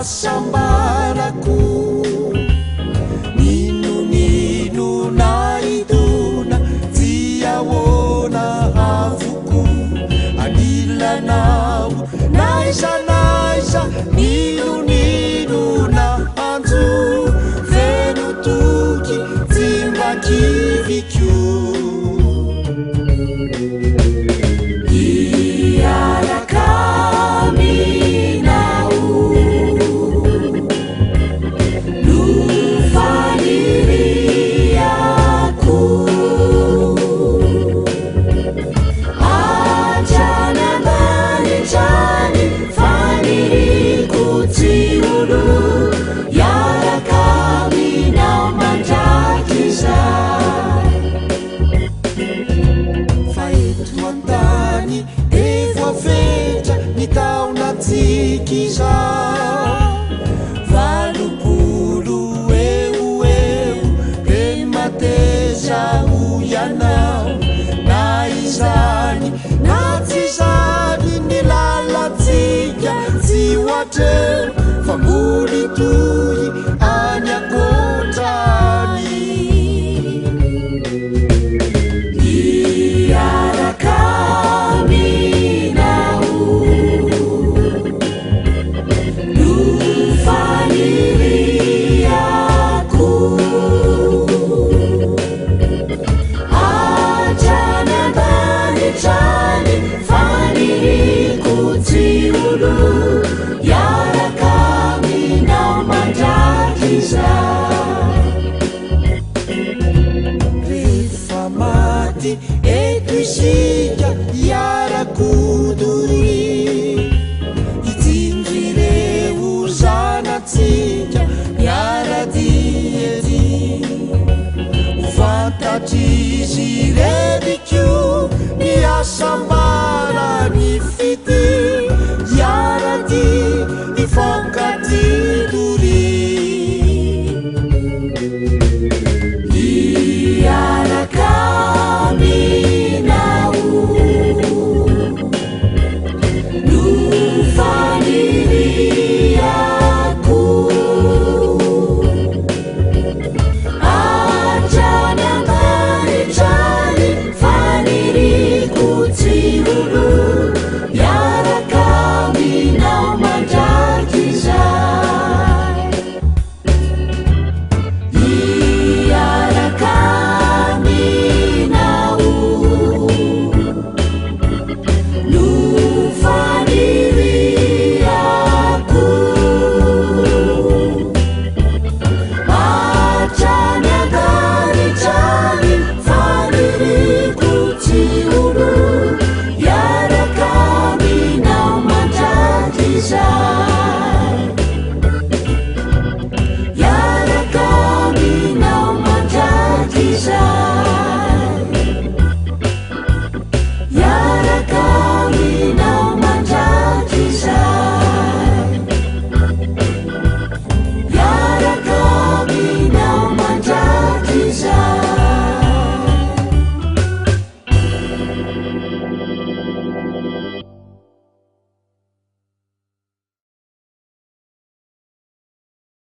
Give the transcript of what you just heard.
Sambarako nino naidona tiaona avoco anilanao naiza nino nahanjo venotoky timbakiviko Kiza valopolo eo remateza uyanao na izany na tsy zany ny lalatsika tsy ohatreo fa mboly toy any akotrany rehefa maty eto isika iarakodory itindryreo zanatsika miaradiety ho fantatry izy reriko ny asamba